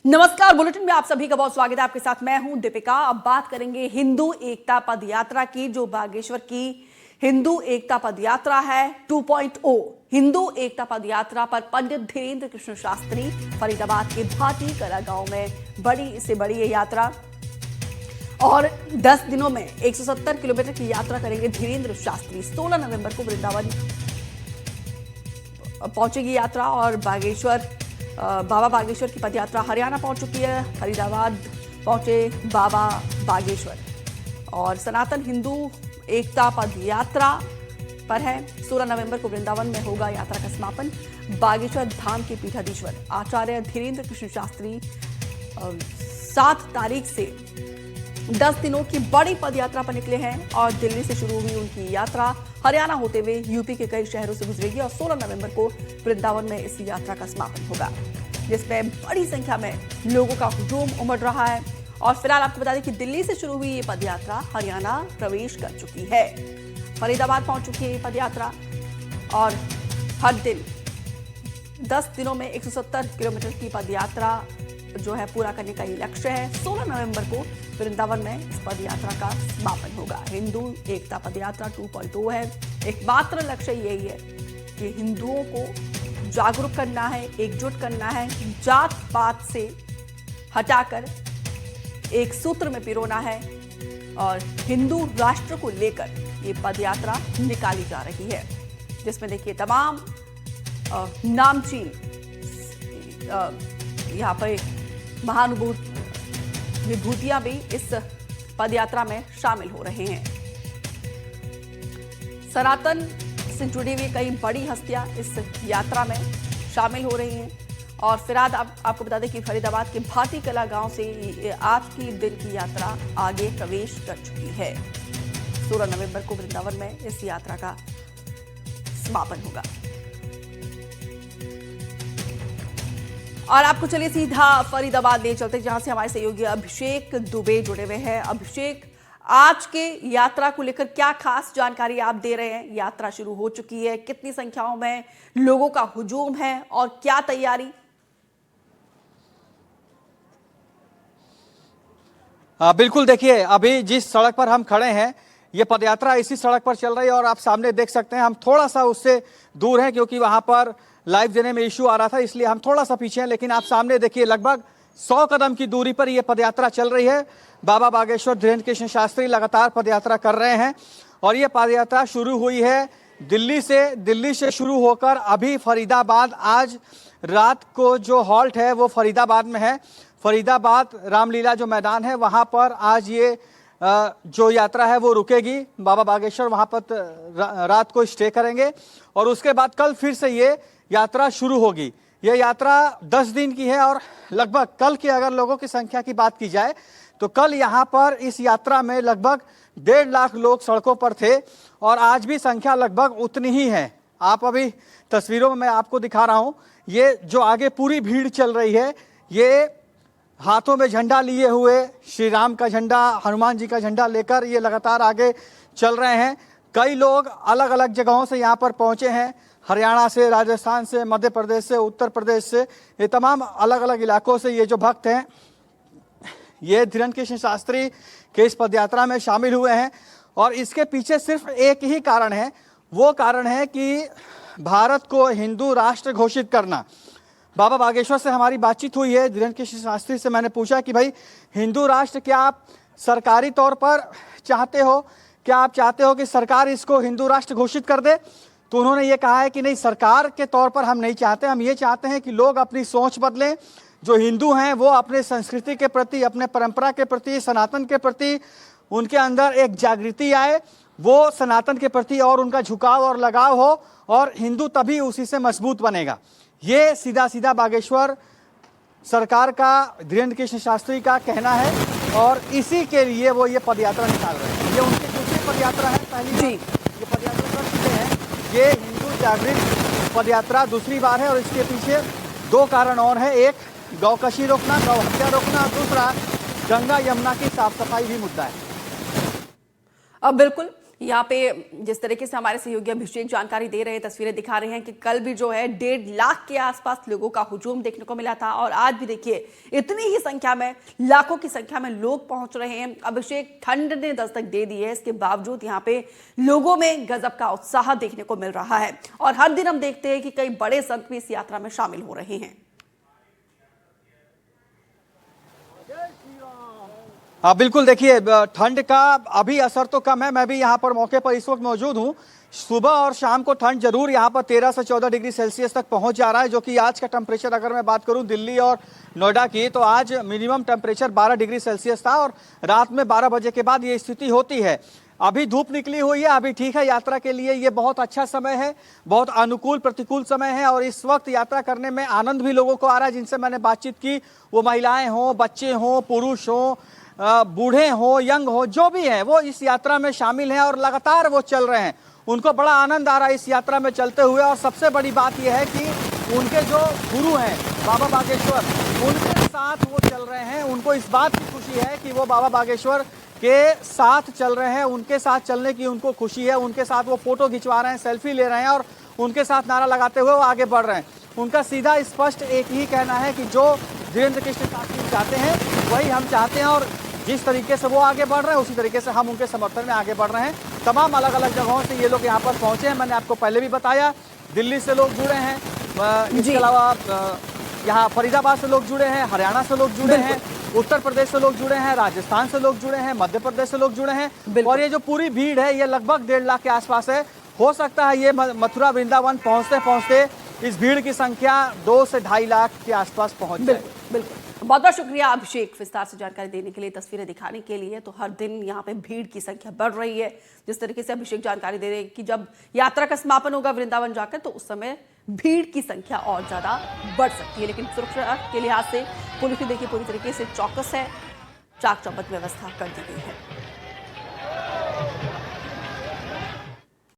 नमस्कार। बुलेटिन में आप सभी का बहुत स्वागत है। आपके साथ मैं हूं दीपिका। अब बात करेंगे हिंदू एकता पद यात्रा की, जो बागेश्वर की हिंदू एकता पद यात्रा है 2.0। हिंदू एकता पद यात्रा पर पंडित धीरेन्द्र कृष्ण शास्त्री फरीदाबाद के भाटी कला गांव में बड़ी से बड़ी ये यात्रा, और 10 दिनों में 170 किलोमीटर की यात्रा करेंगे धीरेन्द्र शास्त्री। 16 नवंबर को वृंदावन पहुंचेगी यात्रा, और बाबा बागेश्वर की पदयात्रा हरियाणा पहुंच चुकी है। फरीदाबाद पहुंचे बाबा बागेश्वर, और सनातन हिंदू एकता पद यात्रा पर है। 16 नवंबर को वृंदावन में होगा यात्रा का समापन। बागेश्वर धाम के पीठाधीश्वर आचार्य धीरेन्द्र कृष्ण शास्त्री 7 तारीख से 10 दिनों की बड़ी पदयात्रा पर निकले हैं, और दिल्ली से शुरू हुई उनकी यात्रा हरियाणा होते हुए यूपी के कई शहरों से गुजरेगी, और 16 नवंबर को वृंदावन में इस यात्रा का समापन होगा, जिसमें बड़ी संख्या में लोगों का हुजूम उमड़ रहा है। और फिलहाल आपको बता दें कि दिल्ली से शुरू हुई ये पदयात्रा हरियाणा प्रवेश कर चुकी है। फरीदाबाद पहुंच चुकी है ये पदयात्रा, और हर दिन 10 दिनों में 170 किलोमीटर की पदयात्रा जो है पूरा करने का ये लक्ष्य है। 16 नवंबर को वृंदावन में इस पदयात्रा का समापन होगा। हिंदू एकता पदयात्रा 2.0 है। एकमात्र लक्ष्य यही है कि हिंदुओं को जागरूक करना है, एकजुट करना है, जात पात से हटाकर एक सूत्र में पिरोना है, और हिंदू राष्ट्र को लेकर ये पदयात्रा निकाली जा रही है, जिसमें देखिए तमाम नामचीन यहाँ पर महानुभूत विभूतियां भी इस पदयात्रा में शामिल हो रहे हैं। सनातन से जुड़ी हुई कई बड़ी हस्तियां इस यात्रा में शामिल हो रही हैं। और फिलहाल आपको बता दें कि फरीदाबाद के भाटी कला गांव से आज की दिन की यात्रा आगे प्रवेश कर चुकी है। 16 नवंबर को वृंदावन में इस यात्रा का समापन होगा। और आपको चलिए सीधा फरीदाबाद ले चलते, जहां से हमारे सहयोगी अभिषेक दुबे जुड़े हुए हैं। अभिषेक, आज के यात्रा को लेकर क्या खास जानकारी आप दे रहे हैं? यात्रा शुरू हो चुकी है, कितनी संख्याओं में लोगों का हुजूम है, और क्या तैयारी? बिल्कुल, देखिए अभी जिस सड़क पर हम खड़े हैं ये पदयात्रा इसी सड़क पर चल रही है, और आप सामने देख सकते हैं हम थोड़ा सा उससे दूर हैं, क्योंकि वहां पर लाइव देने में इशू आ रहा था, इसलिए हम थोड़ा सा पीछे हैं। लेकिन आप सामने देखिए लगभग 100 कदम की दूरी पर यह पदयात्रा चल रही है। बाबा बागेश्वर धीरेन्द्र कृष्ण शास्त्री लगातार पदयात्रा कर रहे हैं, और ये पदयात्रा शुरू हुई है दिल्ली से शुरू होकर अभी फरीदाबाद, आज रात को जो हॉल्ट है वो फरीदाबाद में है। फरीदाबाद रामलीला जो मैदान है वहाँ पर आज ये जो यात्रा है वो रुकेगी। बाबा बागेश्वर वहाँ पर रात को स्टे करेंगे, और उसके बाद कल फिर से ये यात्रा शुरू होगी। यह यात्रा 10 दिन की है, और लगभग कल की अगर लोगों की संख्या की बात की जाए तो कल यहाँ पर इस यात्रा में लगभग 1.5 लाख लोग सड़कों पर थे, और आज भी संख्या लगभग उतनी ही है। आप अभी तस्वीरों में मैं आपको दिखा रहा हूँ, ये जो आगे पूरी भीड़ चल रही है, ये हाथों में झंडा लिए हुए, श्री राम का झंडा, हनुमान जी का झंडा लेकर ये लगातार आगे चल रहे हैं। कई लोग अलग अलग जगहों से यहाँ पर पहुँचे हैं, हरियाणा से, राजस्थान से, मध्य प्रदेश से, उत्तर प्रदेश से, ये तमाम अलग अलग इलाकों से ये जो भक्त हैं ये धीरेन्द्र कृष्ण शास्त्री के इस पदयात्रा में शामिल हुए हैं। और इसके पीछे सिर्फ एक ही कारण है, वो कारण है कि भारत को हिंदू राष्ट्र घोषित करना। बाबा बागेश्वर से हमारी बातचीत हुई है, धीरेन्द्र कृष्ण शास्त्री से मैंने पूछा कि भाई हिंदू राष्ट्र क्या आप सरकारी तौर पर चाहते हो, क्या आप चाहते हो कि सरकार इसको हिंदू राष्ट्र घोषित कर दे? तो उन्होंने ये कहा है कि नहीं, सरकार के तौर पर हम नहीं चाहते, हम ये चाहते हैं कि लोग अपनी सोच बदलें। जो हिंदू हैं वो अपने संस्कृति के प्रति, अपने परंपरा के प्रति, सनातन के प्रति उनके अंदर एक जागृति आए, वो सनातन के प्रति और उनका झुकाव और लगाव हो, और हिंदू तभी उसी से मजबूत बनेगा। ये सीधा सीधा बागेश्वर सरकार का, धीरेन्द्र कृष्ण शास्त्री का कहना है, और इसी के लिए वो ये पदयात्रा निकाल रहे हैं। ये उनकी दूसरी पदयात्रा है, पहली ये पदयात्रा कर चुके हैं, ये हिंदू जागृत पदयात्रा दूसरी बार है। और इसके पीछे 2 कारण और है, एक गौकशी रोकना, गौ हत्या रोकना, और दूसरा गंगा यमुना की साफ सफाई भी मुद्दा है। अब बिल्कुल यहाँ पे जिस तरीके से हमारे सहयोगी अभिषेक जानकारी दे रहे हैं, तस्वीरें दिखा रहे हैं कि कल भी जो है 1.5 लाख के आसपास लोगों का हुजूम देखने को मिला था और आज भी देखिए इतनी ही संख्या में, लाखों की संख्या में लोग पहुंच रहे हैं। अभिषेक, ठंड ने दस्तक दे दी है, इसके बावजूद यहाँ पे लोगों में गजब का उत्साह देखने को मिल रहा है और हर दिन हम देखते हैं कि कई बड़े संत भी इस यात्रा में शामिल हो रहे हैं। हाँ बिल्कुल, देखिए ठंड का अभी असर तो कम है। मैं भी यहाँ पर मौके पर इस वक्त मौजूद हूँ। सुबह और शाम को ठंड जरूर यहाँ पर 13 से 14 डिग्री सेल्सियस तक पहुँच जा रहा है, जो कि आज का टेम्परेचर अगर मैं बात करूँ दिल्ली और नोएडा की, तो आज मिनिमम टेम्परेचर 12 डिग्री सेल्सियस था और रात में 12 बजे के बाद ये स्थिति होती है। अभी धूप निकली हुई है, अभी ठीक है। यात्रा के लिए ये बहुत अच्छा समय है, बहुत अनुकूल प्रतिकूल समय है और इस वक्त यात्रा करने में आनंद भी लोगों को आ रहा है। जिनसे मैंने बातचीत की, वो महिलाएं हों, बच्चे हों, पुरुष हों, बूढ़े हो, यंग हो, जो भी हैं, वो इस यात्रा में शामिल हैं और लगातार वो चल रहे हैं। उनको बड़ा आनंद आ रहा है इस यात्रा में चलते हुए और सबसे बड़ी बात यह है कि उनके जो गुरु हैं बाबा बागेश्वर, उनके साथ वो चल रहे हैं। उनको इस बात की खुशी है कि वो बाबा बागेश्वर के साथ चल रहे हैं, उनके साथ चलने की उनको खुशी है। उनके साथ वो फोटो खिंचवा रहे हैं, सेल्फी ले रहे हैं और उनके साथ नारा लगाते हुए वो आगे बढ़ रहे हैं। उनका सीधा स्पष्ट एक ही कहना है कि जो धीरेन्द्र कृष्ण शास्त्री चाहते हैं वही हम चाहते हैं और जिस तरीके से वो आगे बढ़ रहे हैं उसी तरीके से हम उनके समर्थन में आगे बढ़ रहे हैं। तमाम अलग अलग जगहों से ये लोग यहाँ पर पहुंचे हैं। मैंने आपको पहले भी बताया, दिल्ली से लोग जुड़े हैं, इसके अलावा यहाँ फरीदाबाद से लोग जुड़े हैं, हरियाणा से लोग जुड़े हैं, उत्तर प्रदेश से लोग जुड़े हैं, राजस्थान से लोग जुड़े हैं, मध्य प्रदेश से लोग जुड़े हैं और ये जो पूरी भीड़ है ये लगभग 1.5 लाख के आसपास है। हो सकता है ये मथुरा वृंदावन पहुंचते पहुंचते इस भीड़ की संख्या 2 से 2.5 लाख के आसपास पहुंच जाए। बिल्कुल, बहुत बहुत शुक्रिया अभिषेक विस्तार से जानकारी देने के लिए, तस्वीरें दिखाने के लिए। तो हर दिन यहाँ पे भीड़ की संख्या बढ़ रही है। जिस तरीके से अभिषेक जानकारी दे रहे हैं कि जब यात्रा का समापन होगा वृंदावन जाकर, तो उस समय भीड़ की संख्या और ज्यादा बढ़ सकती है। लेकिन सुरक्षा के लिहाज से पुलिस भी देखिए पूरी तरीके से चौकस है, चाक चौबंद व्यवस्था कर दी गई है।